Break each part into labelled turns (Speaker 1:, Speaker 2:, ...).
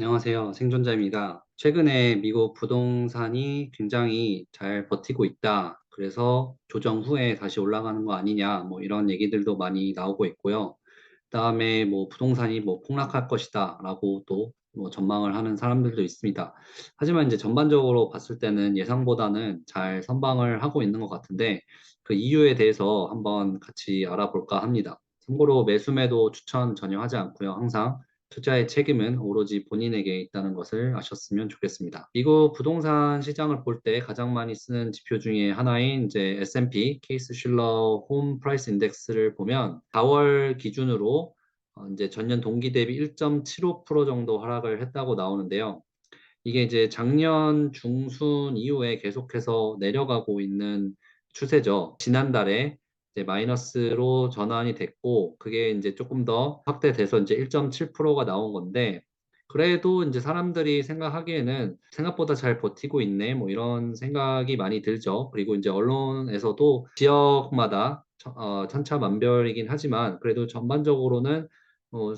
Speaker 1: 안녕하세요. 생존자입니다. 최근에 미국 부동산이 굉장히 잘 버티고 있다. 그래서 조정 후에 다시 올라가는 거 아니냐, 뭐 이런 얘기들도 많이 나오고 있고요. 그다음에 뭐 부동산이 뭐 폭락할 것이다라고 또 뭐 전망을 하는 사람들도 있습니다. 하지만 이제 전반적으로 봤을 때는 예상보다는 잘 선방을 하고 있는 것 같은데 그 이유에 대해서 한번 같이 알아볼까 합니다. 참고로 매수매도 추천 전혀 하지 않고요. 항상 투자의 책임은 오로지 본인에게 있다는 것을 아셨으면 좋겠습니다. 미국 부동산 시장을 볼 때 가장 많이 쓰는 지표 중에 하나인 이제 S&P 케이스 슐러 홈 프라이스 인덱스를 보면 4월 기준으로 이제 전년 동기 대비 1.75% 정도 하락을 했다고 나오는데요. 이게 이제 작년 중순 이후에 계속해서 내려가고 있는 추세죠. 지난달에 이제 마이너스로 전환이 됐고, 그게 이제 조금 더 확대돼서 이제 1.7%가 나온 건데, 그래도 이제 사람들이 생각하기에는 생각보다 잘 버티고 있네, 뭐 이런 생각이 많이 들죠. 그리고 이제 언론에서도 지역마다 천차만별이긴 하지만, 그래도 전반적으로는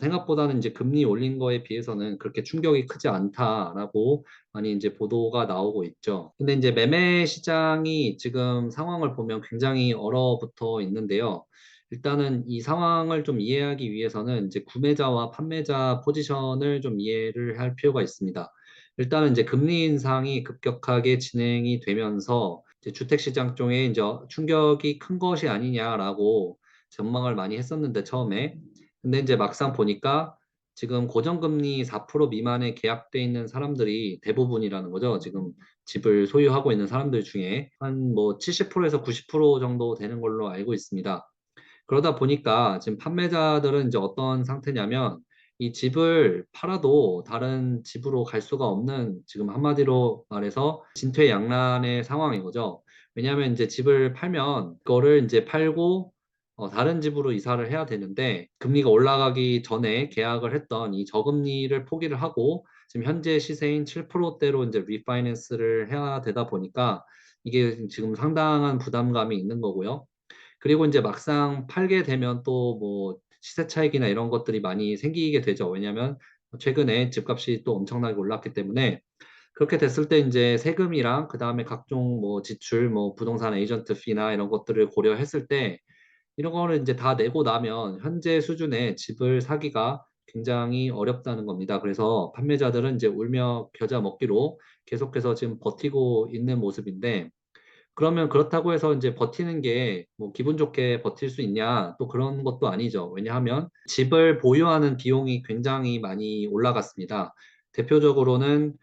Speaker 1: 생각보다는 이제 금리 올린 거에 비해서는 그렇게 충격이 크지 않다라고 많이 이제 보도가 나오고 있죠. 근데 이제 매매 시장이 지금 상황을 보면 굉장히 얼어붙어 있는데요. 일단은 이 상황을 좀 이해하기 위해서는 이제 구매자와 판매자 포지션을 좀 이해를 할 필요가 있습니다. 일단은 이제 금리 인상이 급격하게 진행이 되면서 이제 주택 시장 쪽에 이제 충격이 큰 것이 아니냐라고 전망을 많이 했었는데 처음에 근데 이제 막상 보니까 지금 고정금리 4% 미만에 계약돼 있는 사람들이 대부분이라는 거죠. 지금 집을 소유하고 있는 사람들 중에 한 뭐 70%에서 90% 정도 되는 걸로 알고 있습니다. 그러다 보니까 지금 판매자들은 이제 어떤 상태냐면 이 집을 팔아도 다른 집으로 갈 수가 없는 지금 한마디로 말해서 진퇴양난의 상황인 거죠. 왜냐하면 이제 집을 팔면 그거를 이제 팔고 다른 집으로 이사를 해야 되는데 금리가 올라가기 전에 계약을 했던 이 저금리를 포기를 하고 지금 현재 시세인 7%대로 이제 리파이낸스를 해야 되다 보니까 이게 지금 상당한 부담감이 있는 거고요. 그리고 이제 막상 팔게 되면 또 뭐 시세 차익이나 이런 것들이 많이 생기게 되죠. 왜냐하면 최근에 집값이 또 엄청나게 올랐기 때문에 그렇게 됐을 때 이제 세금이랑 그다음에 각종 뭐 지출, 뭐 부동산 에이전트 피나 이런 것들을 고려했을 때 이런 거를 이제 다 내고 나면 현재 수준의 집을 사기가 굉장히 어렵다는 겁니다. 그래서 판매자들은 이제 울며 겨자 먹기로 계속해서 지금 버티고 있는 모습인데 그러면 그렇다고 해서 이제 버티는 게 뭐 기분 좋게 버틸 수 있냐? 또 그런 것도 아니죠. 왜냐하면 집을 보유하는 비용이 굉장히 많이 올라갔습니다. 대표적으로는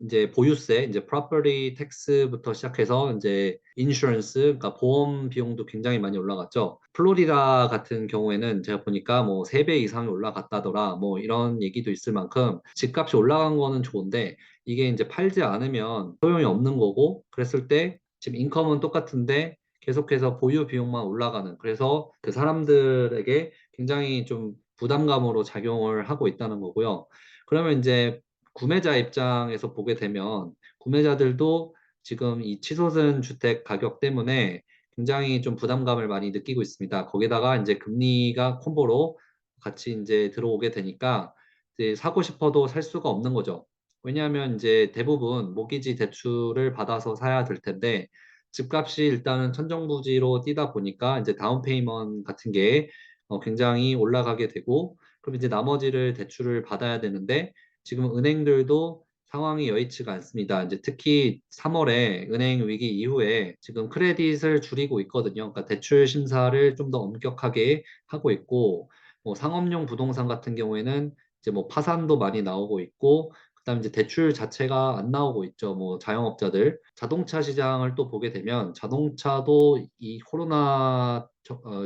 Speaker 1: 이제 보유세, 이제 property tax부터 시작해서 이제 insurance, 그러니까 보험 비용도 굉장히 많이 올라갔죠. 플로리다 같은 경우에는 제가 보니까 뭐 3배 이상이 올라갔다더라, 뭐 이런 얘기도 있을 만큼 집값이 올라간 거는 좋은데 이게 이제 팔지 않으면 소용이 없는 거고 그랬을 때 지금 인컴은 똑같은데 계속해서 보유 비용만 올라가는 그래서 그 사람들에게 굉장히 좀 부담감으로 작용을 하고 있다는 거고요. 그러면 이제 구매자 입장에서 보게 되면 구매자들도 지금 이 치솟은 주택 가격 때문에 굉장히 좀 부담감을 많이 느끼고 있습니다. 거기다가 이제 금리가 콤보로 같이 이제 들어오게 되니까 이제 사고 싶어도 살 수가 없는 거죠. 왜냐하면 이제 대부분 모기지 대출을 받아서 사야 될 텐데 집값이 일단은 천정부지로 뛰다 보니까 이제 다운 페이먼트 같은 게 굉장히 올라가게 되고 그럼 이제 나머지를 대출을 받아야 되는데 지금 은행들도 상황이 여의치가 않습니다. 이제 특히 3월에 은행 위기 이후에 지금 크레딧을 줄이고 있거든요. 그러니까 대출 심사를 좀 더 엄격하게 하고 있고, 뭐 상업용 부동산 같은 경우에는 이제 뭐 파산도 많이 나오고 있고, 그다음 이제 대출 자체가 안 나오고 있죠. 뭐 자영업자들 자동차 시장을 또 보게 되면 자동차도 이 코로나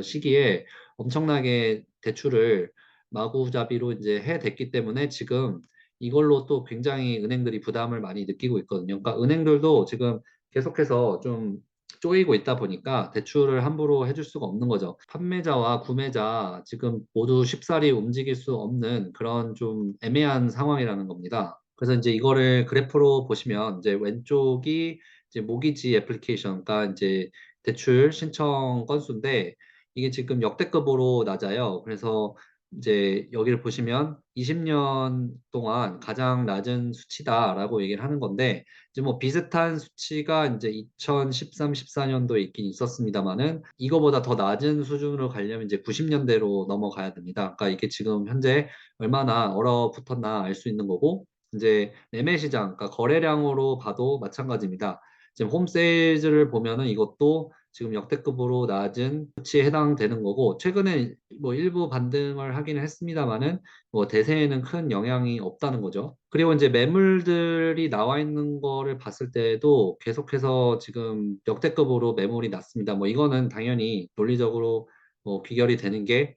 Speaker 1: 시기에 엄청나게 대출을 마구잡이로 이제 해댔기 때문에 지금 이걸로 또 굉장히 은행들이 부담을 많이 느끼고 있거든요. 그러니까 은행들도 지금 계속해서 좀 쪼이고 있다 보니까 대출을 함부로 해줄 수가 없는 거죠. 판매자와 구매자 지금 모두 쉽사리 움직일 수 없는 그런 좀 애매한 상황이라는 겁니다. 그래서 이제 이거를 그래프로 보시면 이제 왼쪽이 이제 모기지 애플리케이션, 그러니까 이제 대출 신청 건수인데 이게 지금 역대급으로 낮아요. 그래서 이제 여기를 보시면 20년 동안 가장 낮은 수치다라고 얘기를 하는 건데, 이제 뭐 비슷한 수치가 이제 2013, 14년도에 있긴 있었습니다만은 이거보다 더 낮은 수준으로 가려면 이제 90년대로 넘어가야 됩니다. 그러니까 이게 지금 현재 얼마나 얼어붙었나 알 수 있는 거고, 이제 매매 시장, 그러니까 거래량으로 봐도 마찬가지입니다. 지금 홈세일즈를 보면은 이것도 지금 역대급으로 낮은 수치에 해당되는 거고, 최근에 뭐 일부 반등을 하기는 했습니다만은 뭐 대세에는 큰 영향이 없다는 거죠. 그리고 이제 매물들이 나와 있는 거를 봤을 때도 계속해서 지금 역대급으로 매물이 났습니다. 뭐 이거는 당연히 논리적으로 뭐 귀결이 되는 게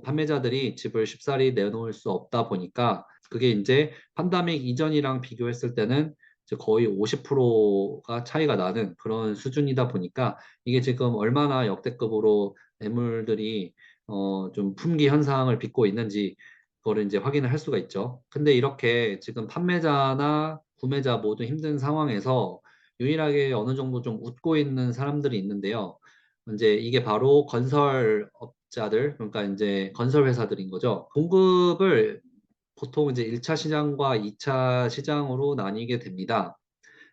Speaker 1: 판매자들이 집을 쉽사리 내놓을 수 없다 보니까 그게 이제 판다믹 이전이랑 비교했을 때는 이제 거의 50%가 차이가 나는 그런 수준이다 보니까 이게 지금 얼마나 역대급으로 매물들이 좀 품귀 현상을 빚고 있는지 그거를 이제 확인을 할 수가 있죠. 근데 이렇게 지금 판매자나 구매자 모두 힘든 상황에서 유일하게 어느 정도 좀 웃고 있는 사람들이 있는데요. 이제 이게 바로 건설업자들, 그러니까 이제 건설 회사들인 거죠. 공급을 보통 이제 1차 시장과 2차 시장으로 나뉘게 됩니다.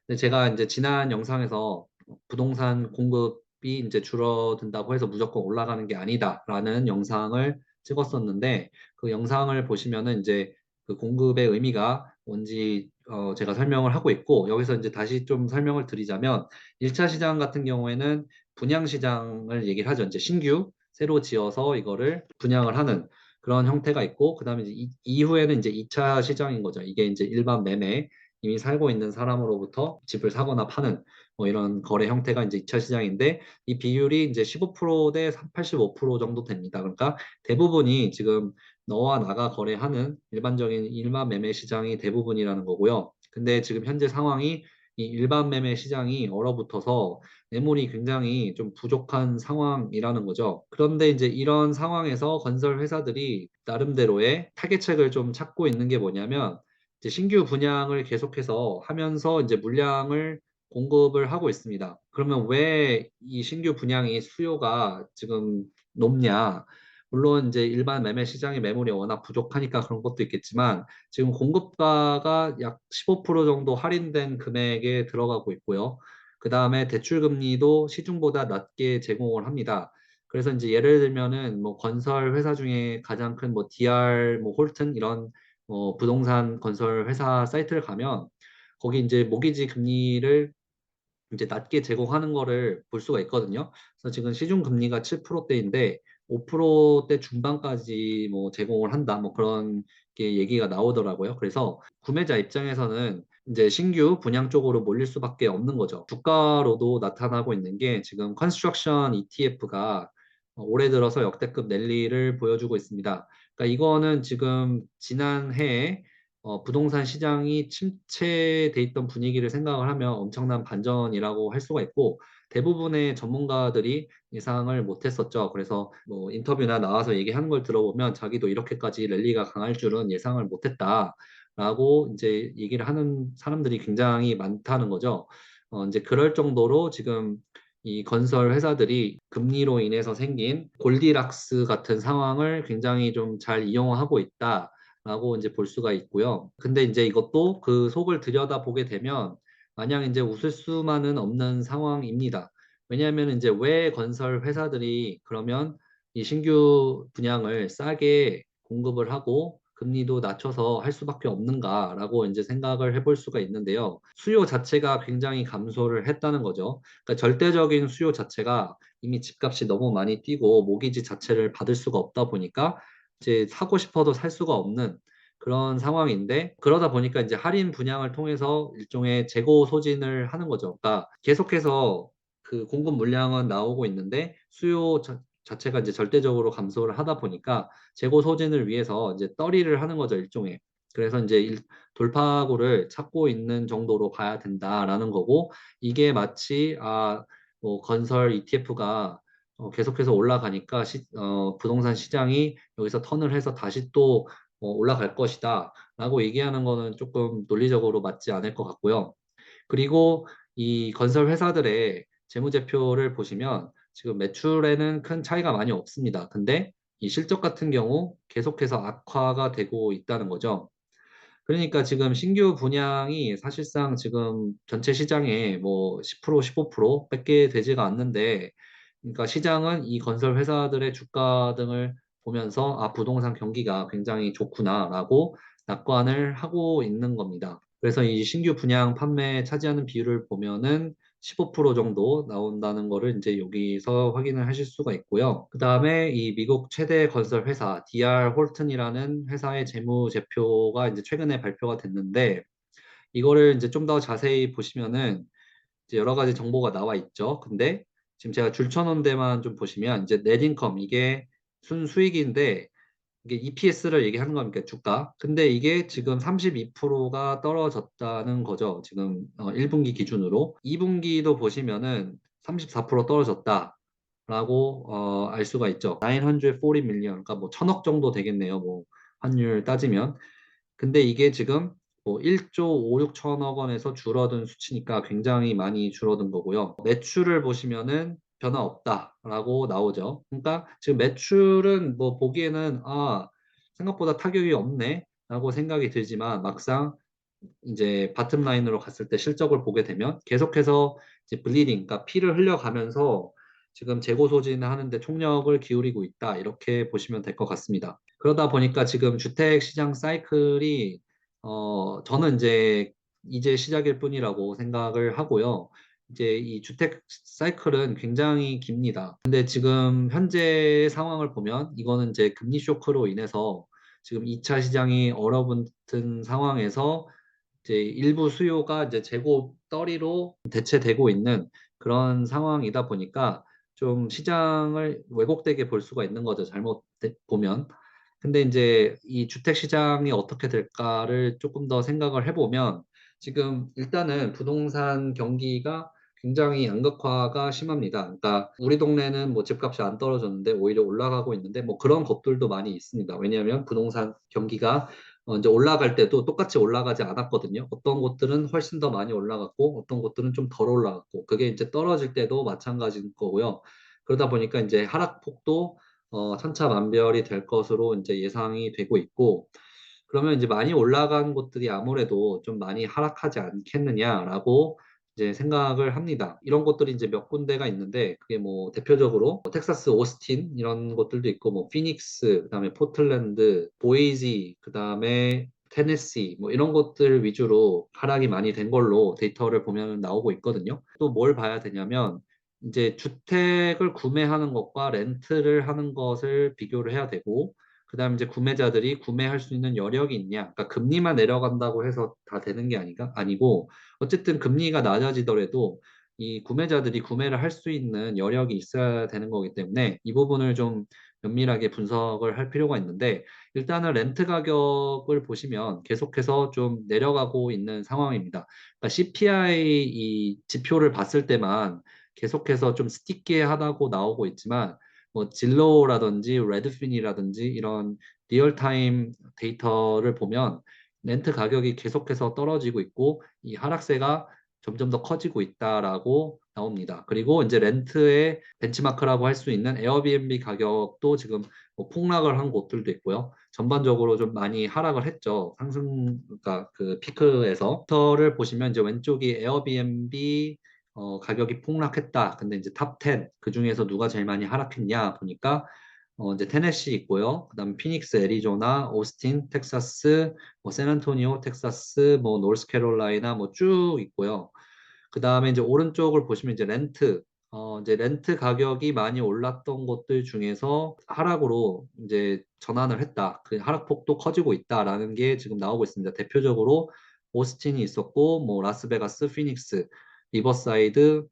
Speaker 1: 근데 제가 이제 지난 영상에서 부동산 공급이 이제 줄어든다고 해서 무조건 올라가는 게 아니다라는 영상을 찍었었는데 그 영상을 보시면은 이제 그 공급의 의미가 뭔지 제가 설명을 하고 있고 여기서 이제 다시 좀 설명을 드리자면 1차 시장 같은 경우에는 분양 시장을 얘기를 하죠. 이제 신규 새로 지어서 이거를 분양을 하는 그런 형태가 있고 그다음에 이제 이후에는 이제 2차 시장인 거죠. 이게 이제 일반 매매 이미 살고 있는 사람으로부터 집을 사거나 파는 뭐 이런 거래 형태가 이제 2차 시장인데 이 비율이 이제 15%대 85% 정도 됩니다. 그러니까 대부분이 지금 너와 나가 거래하는 일반적인 일반 매매 시장이 대부분이라는 거고요. 근데 지금 현재 상황이 이 일반 매매 시장이 얼어붙어서 매물이 굉장히 좀 부족한 상황이라는 거죠. 그런데 이제 이런 상황에서 건설 회사들이 나름대로의 타겟책을 좀 찾고 있는 게 뭐냐면 이제 신규 분양을 계속해서 하면서 이제 물량을 공급을 하고 있습니다. 그러면 왜 이 신규 분양이 수요가 지금 높냐? 물론 이제 일반 매매 시장의 매물이 워낙 부족하니까 그런 것도 있겠지만 지금 공급가가 약 15% 정도 할인된 금액에 들어가고 있고요. 그 다음에 대출 금리도 시중보다 낮게 제공을 합니다. 그래서 이제 예를 들면은 뭐 건설 회사 중에 가장 큰 뭐 DR, 뭐 홀튼 이런 부동산 건설 회사 사이트를 가면 거기 이제 모기지 금리를 이제 낮게 제공하는 거를 볼 수가 있거든요. 그래서 지금 시중 금리가 7%대인데 5%대 중반까지 뭐 제공을 한다. 뭐 그런 게 얘기가 나오더라고요. 그래서 구매자 입장에서는 이제 신규 분양 쪽으로 몰릴 수밖에 없는 거죠. 주가로도 나타나고 있는 게 지금 컨스트럭션 ETF가 올해 들어서 역대급 랠리를 보여주고 있습니다. 그러니까 이거는 지금 지난해에 부동산 시장이 침체돼 있던 분위기를 생각을 하면 엄청난 반전이라고 할 수가 있고 대부분의 전문가들이 예상을 못했었죠. 그래서 뭐 인터뷰나 나와서 얘기하는 걸 들어보면 자기도 이렇게까지 랠리가 강할 줄은 예상을 못했다라고 이제 얘기를 하는 사람들이 굉장히 많다는 거죠. 이제 그럴 정도로 지금 이 건설 회사들이 금리로 인해서 생긴 골디락스 같은 상황을 굉장히 좀 잘 이용하고 있다. 라고 이제 볼 수가 있고요. 근데 이제 이것도 그 속을 들여다보게 되면 마냥 이제 웃을 수만은 없는 상황입니다. 왜냐하면 이제 왜 건설 회사들이 그러면 이 신규 분양을 싸게 공급을 하고 금리도 낮춰서 할 수밖에 없는가라고 이제 생각을 해볼 수가 있는데요. 수요 자체가 굉장히 감소를 했다는 거죠. 그러니까 절대적인 수요 자체가 이미 집값이 너무 많이 뛰고 모기지 자체를 받을 수가 없다 보니까 이제 사고 싶어도 살 수가 없는 그런 상황인데 그러다 보니까 이제 할인 분양을 통해서 일종의 재고 소진을 하는 거죠. 그러니까 계속해서 그 공급 물량은 나오고 있는데 수요 자체가 이제 절대적으로 감소를 하다 보니까 재고 소진을 위해서 이제 떨이를 하는 거죠, 일종의. 그래서 이제 돌파구를 찾고 있는 정도로 봐야 된다라는 거고 이게 마치 뭐 건설 ETF가 계속해서 올라가니까 부동산 시장이 여기서 턴을 해서 다시 또 올라갈 것이다 라고 얘기하는 거는 조금 논리적으로 맞지 않을 것 같고요. 그리고 이 건설 회사들의 재무제표를 보시면 지금 매출에는 큰 차이가 많이 없습니다. 근데 이 실적 같은 경우 계속해서 악화가 되고 있다는 거죠. 그러니까 지금 신규 분양이 사실상 지금 전체 시장에 뭐 10%, 15%밖에 되지가 않는데, 그러니까 시장은 이 건설 회사들의 주가 등을 보면서 아, 부동산 경기가 굉장히 좋구나라고 낙관을 하고 있는 겁니다. 그래서 이 신규 분양 판매 차지하는 비율을 보면은 15% 정도 나온다는 거를 이제 여기서 확인을 하실 수가 있고요. 그 다음에 이 미국 최대 건설 회사 DR 홀튼이라는 회사의 재무제표가 이제 최근에 발표가 됐는데, 이거를 이제 좀 더 자세히 보시면은 이제 여러 가지 정보가 나와 있죠. 근데 지금 제가 줄쳐놓은 데만 좀 보시면 이제 넷 인컴 이게 순수익인데, 이게 EPS를 얘기하는 겁니까, 주가. 근데 이게 지금 32%가 떨어졌다는 거죠. 지금 1분기 기준으로. 2분기도 보시면은 34% 떨어졌다라고 알 수가 있죠. 940 밀리언, 그러니까 뭐 천억 정도 되겠네요. 뭐 환율 따지면. 근데 이게 지금 뭐 1조 5, 6천억 원에서 줄어든 수치니까 굉장히 많이 줄어든 거고요. 매출을 보시면은 변화 없다라고 나오죠. 그러니까 지금 매출은 뭐 보기에는 아, 생각보다 타격이 없네 라고 생각이 들지만, 막상 이제 바텀 라인으로 갔을 때 실적을 보게 되면 계속해서 이제 블리딩, 그러니까 피를 흘려가면서 지금 재고 소진을 하는데 총력을 기울이고 있다. 이렇게 보시면 될 것 같습니다. 그러다 보니까 지금 주택 시장 사이클이 저는 이제 시작일 뿐이라고 생각을 하고요. 이제 이 주택 사이클은 굉장히 깁니다. 근데 지금 현재 상황을 보면 이거는 이제 금리 쇼크로 인해서 지금 2차 시장이 얼어붙은 상황에서 이제 일부 수요가 이제 재고 떨이로 대체되고 있는 그런 상황이다 보니까 좀 시장을 왜곡되게 볼 수가 있는 거죠. 잘못 보면. 근데 이제 이 주택 시장이 어떻게 될까를 조금 더 생각을 해보면, 지금 일단은 부동산 경기가 굉장히 양극화가 심합니다. 그러니까 우리 동네는 뭐 집값이 안 떨어졌는데 오히려 올라가고 있는데, 뭐 그런 것들도 많이 있습니다. 왜냐하면 부동산 경기가 이제 올라갈 때도 똑같이 올라가지 않았거든요. 어떤 곳들은 훨씬 더 많이 올라갔고, 어떤 곳들은 좀 덜 올라갔고, 그게 이제 떨어질 때도 마찬가지인 거고요. 그러다 보니까 이제 하락폭도 천차만별이 될 것으로 이제 예상이 되고 있고, 그러면 이제 많이 올라간 곳들이 아무래도 좀 많이 하락하지 않겠느냐라고 이제 생각을 합니다. 이런 곳들이 이제 몇 군데가 있는데, 그게 뭐 대표적으로 뭐 텍사스 오스틴 이런 곳들도 있고, 뭐 피닉스, 그다음에 포틀랜드, 보이지, 그다음에 테네시 뭐 이런 곳들 위주로 하락이 많이 된 걸로 데이터를 보면 나오고 있거든요. 또 뭘 봐야 되냐면, 이제 주택을 구매하는 것과 렌트를 하는 것을 비교를 해야 되고, 그다음 이제 구매자들이 구매할 수 있는 여력이 있냐. 그러니까 금리만 내려간다고 해서 다 되는 게 아니고, 어쨌든 금리가 낮아지더라도 이 구매자들이 구매를 할 수 있는 여력이 있어야 되는 거기 때문에 이 부분을 좀 면밀하게 분석을 할 필요가 있는데, 일단은 렌트 가격을 보시면 계속해서 좀 내려가고 있는 상황입니다. 그러니까 CPI 이 지표를 봤을 때만 계속해서 좀 스티키하다고 나오고 있지만, 뭐 진로라든지 레드핀이라든지 이런 리얼타임 데이터를 보면 렌트 가격이 계속해서 떨어지고 있고, 이 하락세가 점점 더 커지고 있다라고 나옵니다. 그리고 이제 렌트의 벤치마크라고 할 수 있는 에어비앤비 가격도 지금 뭐 폭락을 한 곳들도 있고요. 전반적으로 좀 많이 하락을 했죠. 상승, 그러니까 그 피크에서. 터를 보시면 이제 왼쪽이 에어비앤비 가격이 폭락했다. 근데 이제 탑 10, 그 중에서 누가 제일 많이 하락했냐 보니까 이제 테네시 있고요. 그다음 피닉스, 애리조나, 오스틴, 텍사스, 뭐 샌안토니오, 텍사스, 뭐 노스캐롤라이나 뭐 쭉 있고요. 그다음에 이제 오른쪽을 보시면 이제 이제 렌트 가격이 많이 올랐던 곳들 중에서 하락으로 이제 전환을 했다. 그 하락폭도 커지고 있다라는 게 지금 나오고 있습니다. 대표적으로 오스틴이 있었고, 뭐 라스베가스, 피닉스, 리버사이드,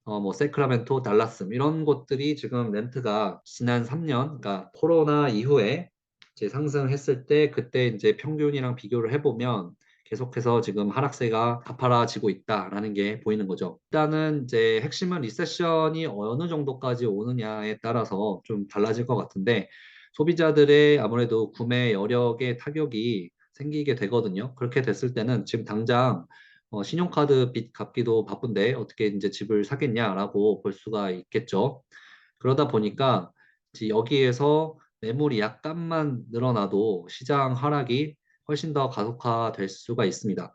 Speaker 1: 뭐 세크라멘토, 달라스 이런 곳들이 지금 렌트가 지난 3년, 그러니까 코로나 이후에 이제 상승했을 때 그때 이제 평균이랑 비교를 해보면 계속해서 지금 하락세가 가파라지고 있다라는 게 보이는 거죠. 일단은 이제 핵심은 리세션이 어느 정도까지 오느냐에 따라서 좀 달라질 것 같은데, 소비자들의 아무래도 구매 여력에 타격이 생기게 되거든요. 그렇게 됐을 때는 지금 당장 신용카드 빚 갚기도 바쁜데 어떻게 이제 집을 사겠냐라고 볼 수가 있겠죠. 그러다 보니까 이제 여기에서 매물이 약간만 늘어나도 시장 하락이 훨씬 더 가속화될 수가 있습니다.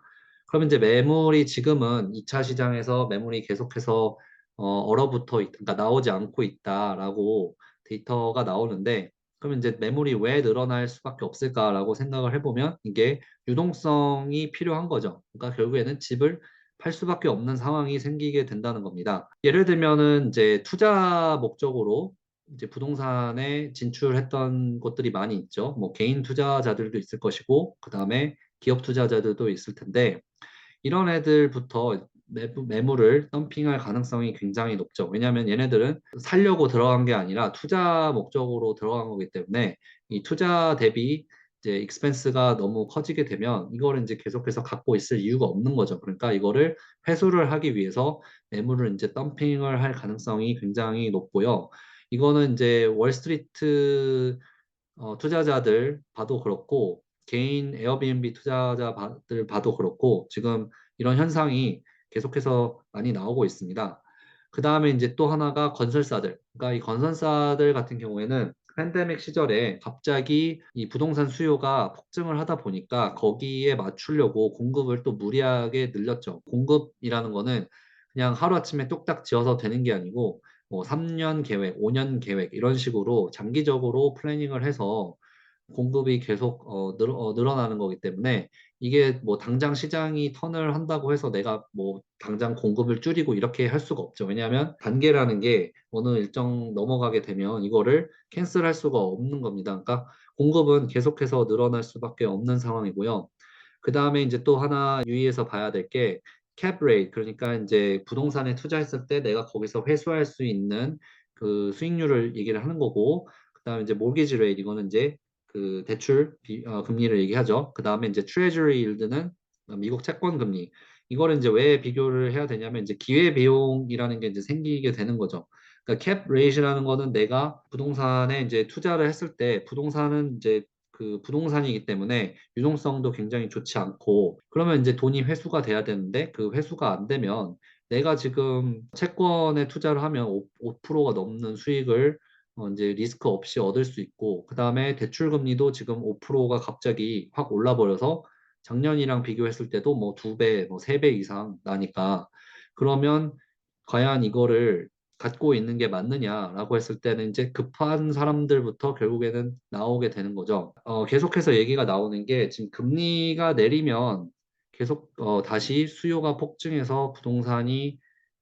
Speaker 1: 그럼 이제 매물이 지금은 2차 시장에서 매물이 계속해서 얼어붙어 그러니까 나오지 않고 있다라고 데이터가 나오는데, 그럼 이제 매물이 왜 늘어날 수밖에 없을까라고 생각을 해보면 이게 유동성이 필요한 거죠. 그러니까 결국에는 집을 팔 수밖에 없는 상황이 생기게 된다는 겁니다. 예를 들면은 이제 투자 목적으로 이제 부동산에 진출했던 곳들이 많이 있죠. 뭐 개인 투자자들도 있을 것이고, 그 다음에 기업 투자자들도 있을 텐데, 이런 애들부터 매물을 덤핑할 가능성이 굉장히 높죠. 왜냐하면 얘네들은 살려고 들어간 게 아니라 투자 목적으로 들어간 거기 때문에 이 투자 대비 이제 익스펜스가 너무 커지게 되면 이거를 이제 계속해서 갖고 있을 이유가 없는 거죠. 그러니까 이거를 회수를 하기 위해서 매물을 이제 덤핑을 할 가능성이 굉장히 높고요. 이거는 이제 월스트리트 투자자들 봐도 그렇고 개인 에어비앤비 투자자들 봐도 그렇고 지금 이런 현상이 계속해서 많이 나오고 있습니다. 그 다음에 이제 또 하나가 건설사들. 그러니까 이 건설사들 같은 경우에는 팬데믹 시절에 갑자기 이 부동산 수요가 폭증을 하다 보니까 거기에 맞추려고 공급을 또 무리하게 늘렸죠. 공급이라는 거는 그냥 하루아침에 뚝딱 지어서 되는 게 아니고 뭐 3년 계획, 5년 계획 이런 식으로 장기적으로 플래닝을 해서 공급이 계속 늘어나는 거기 때문에 이게 뭐 당장 시장이 턴을 한다고 해서 내가 뭐 당장 공급을 줄이고 이렇게 할 수가 없죠. 왜냐하면 단계라는 게 어느 일정 넘어가게 되면 이거를 캔슬할 수가 없는 겁니다. 그러니까 공급은 계속해서 늘어날 수밖에 없는 상황이고요. 그 다음에 이제 또 하나 유의해서 봐야 될 게 캡 레이트, 그러니까 이제 부동산에 투자했을 때 내가 거기서 회수할 수 있는 그 수익률을 얘기를 하는 거고, 그 다음에 이제 모기지 레이트, 이거는 이제 그 대출 금리를 얘기하죠. 그 다음에 이제 트레저리 일드는 미국 채권 금리. 이거를 이제 왜 비교를 해야 되냐면 이제 기회 비용이라는 게 이제 생기게 되는 거죠. 그러니까 캡 레이트라는 거는 내가 부동산에 이제 투자를 했을 때 부동산은 이제 그 부동산이기 때문에 유동성도 굉장히 좋지 않고, 그러면 이제 돈이 회수가 돼야 되는데 그 회수가 안 되면 내가 지금 채권에 투자를 하면 5%가 넘는 수익을 이제 리스크 없이 얻을 수 있고, 그 다음에 대출 금리도 지금 5%가 갑자기 확 올라버려서 작년이랑 비교했을 때도 뭐 2배, 뭐 3배 이상 나니까, 그러면 과연 이거를 갖고 있는 게 맞느냐라고 했을 때는 이제 급한 사람들부터 결국에는 나오게 되는 거죠. 계속해서 얘기가 나오는 게 지금 금리가 내리면 계속 다시 수요가 폭증해서 부동산이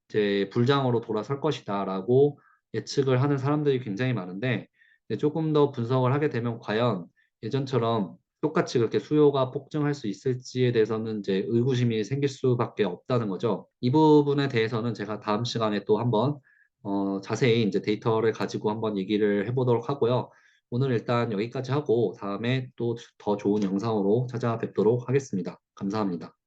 Speaker 1: 이제 불장으로 돌아설 것이다라고 예측을 하는 사람들이 굉장히 많은데, 이제 조금 더 분석을 하게 되면 과연 예전처럼 똑같이 그렇게 수요가 폭증할 수 있을지에 대해서는 이제 의구심이 생길 수밖에 없다는 거죠. 이 부분에 대해서는 제가 다음 시간에 또 한번 자세히 이제 데이터를 가지고 한번 얘기를 해보도록 하고요. 오늘 일단 여기까지 하고 다음에 또 더 좋은 영상으로 찾아뵙도록 하겠습니다. 감사합니다.